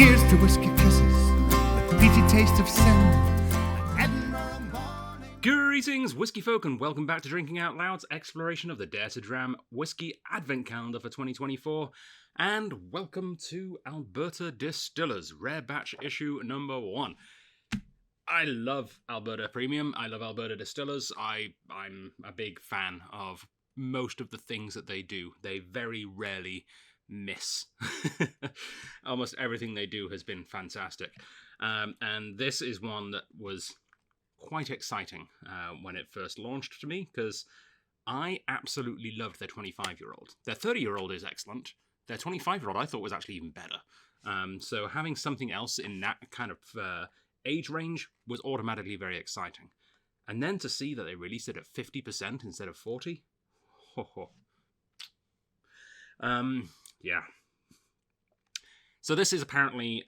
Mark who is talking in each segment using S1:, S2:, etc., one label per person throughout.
S1: Here's to whiskey kisses, the peaty taste of sin.
S2: Greetings, Whisky folk, and welcome back to Drinking Out Loud's exploration of the Dare to Dram Whisky Advent Calendar for 2024. And welcome to Alberta Distillers, Rare Batch Issue number 1. I love Alberta Premium. I love Alberta Distillers. I'm a big fan of most of the things that they do. They very rarely miss. Almost everything they do has been fantastic. And this is one that was quite exciting when it first launched to me, because I absolutely loved their 25-year-old. Their 30-year-old is excellent. Their 25-year-old I thought was actually even better. So having something else in that kind of age range was automatically very exciting. And then to see that they released it at 50% instead of 40%. Yeah. So this is apparently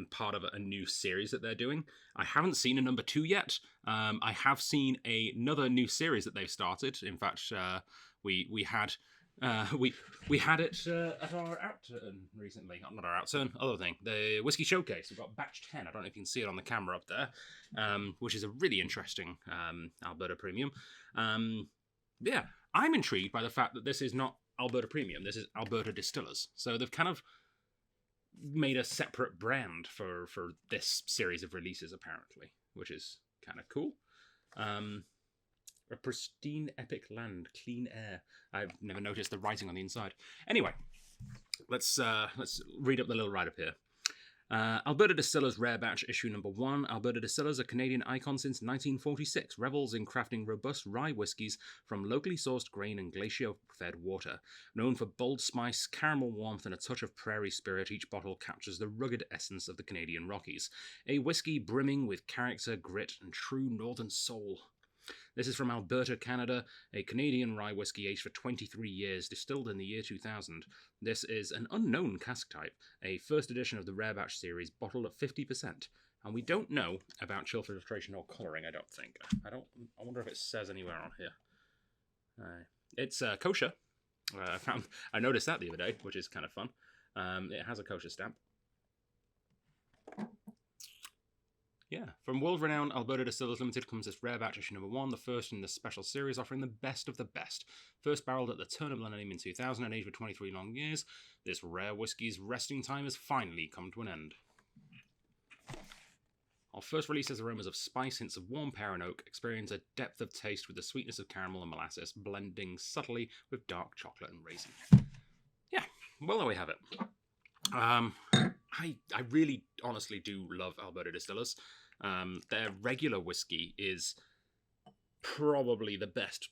S2: part of a new series that they're doing. I haven't seen a number 2 yet. I have seen another new series that they've started. In fact, we had it at our outturn recently. Not our outturn, other thing. The Whisky Showcase. We've got Batch 10. I don't know if you can see it on the camera up there, which is a really interesting Alberta Premium. Yeah, I'm intrigued by the fact that this is not Alberta Premium. This is Alberta Distillers. So they've kind of made a separate brand for this series of releases, apparently, which is kind of cool. A pristine epic land, clean air. I've never noticed the writing on the inside. Anyway, let's read up the little write-up here. Alberta Distillers Rare Batch Issue number 1. Alberta Distillers, a Canadian icon since 1946, revels in crafting robust rye whiskies from locally sourced grain and glacier-fed water. Known for bold spice, caramel warmth, and a touch of prairie spirit, each bottle captures the rugged essence of the Canadian Rockies. A whiskey brimming with character, grit, and true northern soul. This is from Alberta, Canada, a Canadian rye whiskey aged for 23 years, distilled in the year 2000. This is an unknown cask type, a first edition of the Rare Batch series, bottled at 50%. And we don't know about chill filtration or colouring, I don't think. I wonder if it says anywhere on here. It's kosher. I noticed that the other day, which is kind of fun. It has a kosher stamp. Yeah, from world-renowned Alberta Distillers Limited comes this Rare Batch Issue number 1, the first in the special series, offering the best of the best. First barreled at the turn of the millennium in 2000 and aged for 23 long years, this rare whiskey's resting time has finally come to an end. Our first release has aromas of spice, hints of warm pear and oak, experience a depth of taste with the sweetness of caramel and molasses, blending subtly with dark chocolate and raisin. Yeah, well, there we have it. I really, honestly do love Alberta Distillers. Their regular whiskey is probably the best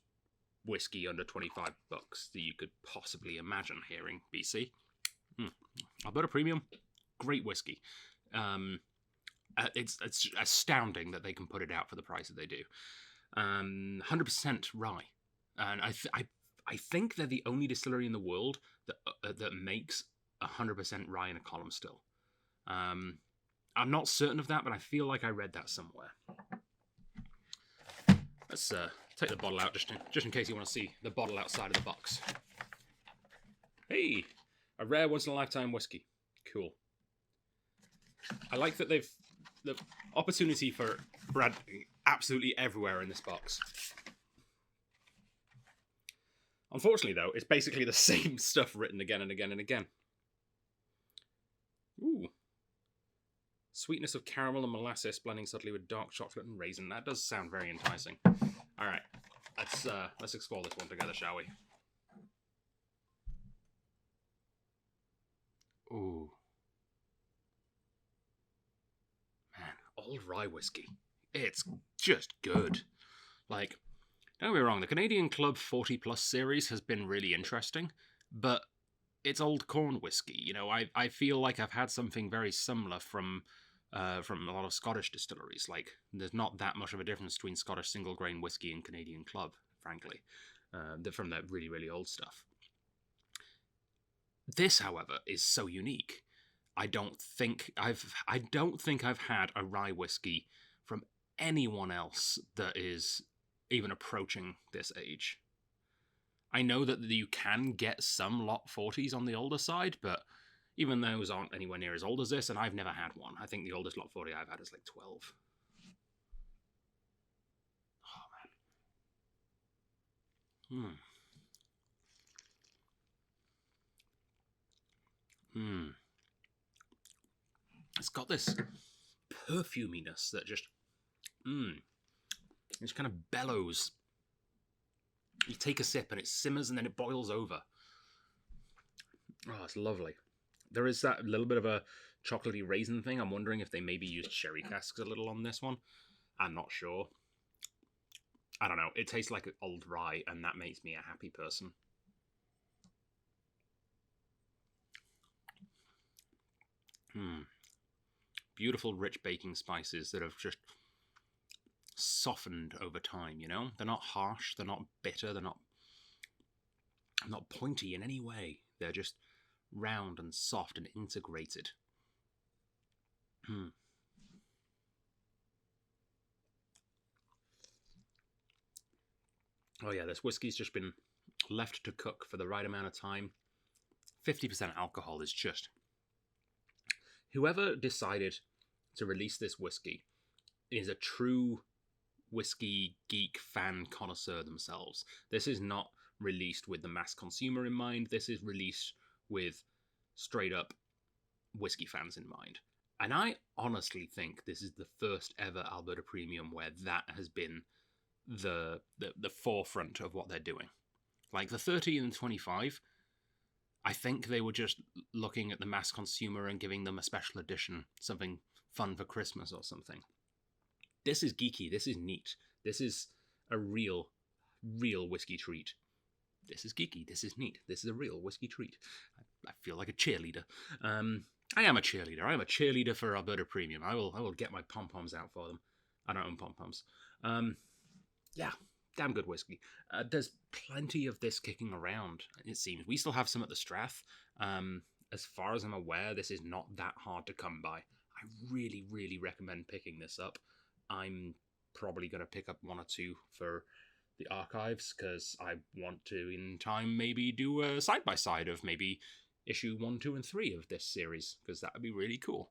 S2: whiskey under $25 that you could possibly imagine hearing, BC. Alberta Premium, great whiskey. It's astounding that they can put it out for the price that they do. 100% rye, and I think they're the only distillery in the world that makes 100% rye in a column still. I'm not certain of that, but I feel like I read that somewhere. Let's take the bottle out just in case you want to see the bottle outside of the box. Hey, a rare once-in-a-lifetime whiskey. Cool. I like that the opportunity for branding absolutely everywhere in this box. Unfortunately, though, it's basically the same stuff written again and again and again. Ooh. Sweetness of caramel and molasses blending subtly with dark chocolate and raisin. That does sound very enticing. All right, let's explore this one together, shall we? Ooh. Man, old rye whiskey. It's just good. Like, don't get me wrong, the Canadian Club 40 Plus series has been really interesting, but it's old corn whiskey. You know, I feel like I've had something very similar from a lot of Scottish distilleries. Like, there's not that much of a difference between Scottish single grain whiskey and Canadian Club, frankly, from that really, really old stuff. This, however, is so unique. I don't think I've had a rye whiskey from anyone else that is even approaching this age. I know that you can get some lot 40s on the older side, but even those aren't anywhere near as old as this, and I've never had one. I think the oldest Lot 40 I've had is like 12. Oh, man. It's got this perfuminess that just, it just kind of bellows. You take a sip and it simmers and then it boils over. Oh, it's lovely. There is that little bit of a chocolatey raisin thing. I'm wondering if they maybe used sherry casks a little on this one. I'm not sure. I don't know. It tastes like an old rye, and that makes me a happy person. Beautiful, rich baking spices that have just softened over time, you know? They're not harsh, they're not bitter, they're not pointy in any way. They're just round and soft and integrated. Oh yeah, this whiskey's just been left to cook for the right amount of time. 50% alcohol is just... Whoever decided to release this whiskey is a true whiskey geek fan connoisseur themselves. This is not released with the mass consumer in mind. This is released with straight up whiskey fans in mind. And I honestly think this is the first ever Alberta Premium where that has been the forefront of what they're doing. Like the 30 and 25, I think they were just looking at the mass consumer and giving them a special edition, something fun for Christmas or something. This is geeky, this is neat, this is a real whiskey treat. This is geeky, this is neat, this is a real whiskey treat. I feel like a cheerleader. I am a cheerleader. I am a cheerleader for Alberta Premium. I will get my pom-poms out for them. I don't own pom-poms. Yeah, damn good whiskey. There's plenty of this kicking around, it seems. We still have some at the Strath. As far as I'm aware, this is not that hard to come by. I really, really recommend picking this up. I'm probably going to pick up one or two for the archives, because I want to, in time, maybe do a side-by-side of maybe issue 1, 2, and 3 of this series, because that would be really cool.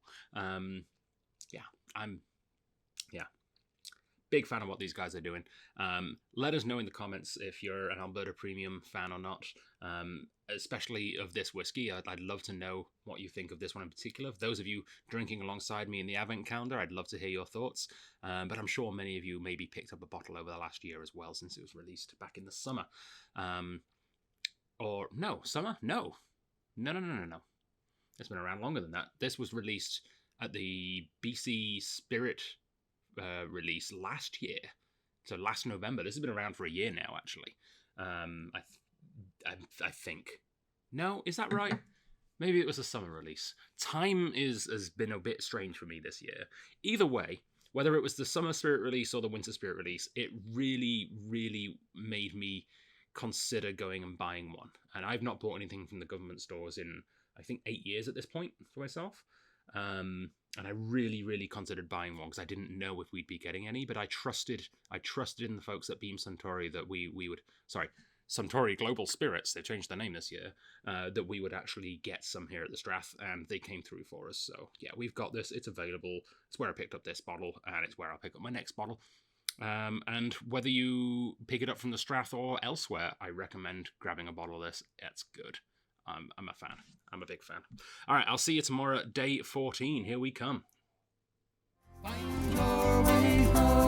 S2: Big fan of what these guys are doing. Let us know in the comments if you're an Alberta Premium fan or not, especially of this whiskey. I'd love to know what you think of this one in particular. For those of you drinking alongside me in the Advent calendar, I'd love to hear your thoughts. But I'm sure many of you maybe picked up a bottle over the last year as well, since it was released back in the summer. Or, no, summer? No. No. It's been around longer than that. This was released at the BC Spirit release last year, so last November. This has been around for a year now, actually. I think. No, is that right? Maybe it was a summer release. Time has been a bit strange for me this year. Either way, whether it was the Summer Spirit release or the Winter Spirit release, it really, really made me consider going and buying one. And I've not bought anything from the government stores in, I think, 8 years at this point for myself. And I really, really considered buying one because I didn't know if we'd be getting any, but I trusted in the folks at Beam Suntory that we would, Suntory Global Spirits, they've changed their name this year, that we would actually get some here at the Strath, and they came through for us. So yeah, we've got this, it's available. It's where I picked up this bottle, and it's where I'll pick up my next bottle. And whether you pick it up from the Strath or elsewhere, I recommend grabbing a bottle of this. It's good. I'm a fan. I'm a big fan. All right, I'll see you tomorrow at day 14. Here we come.
S1: Find your way home.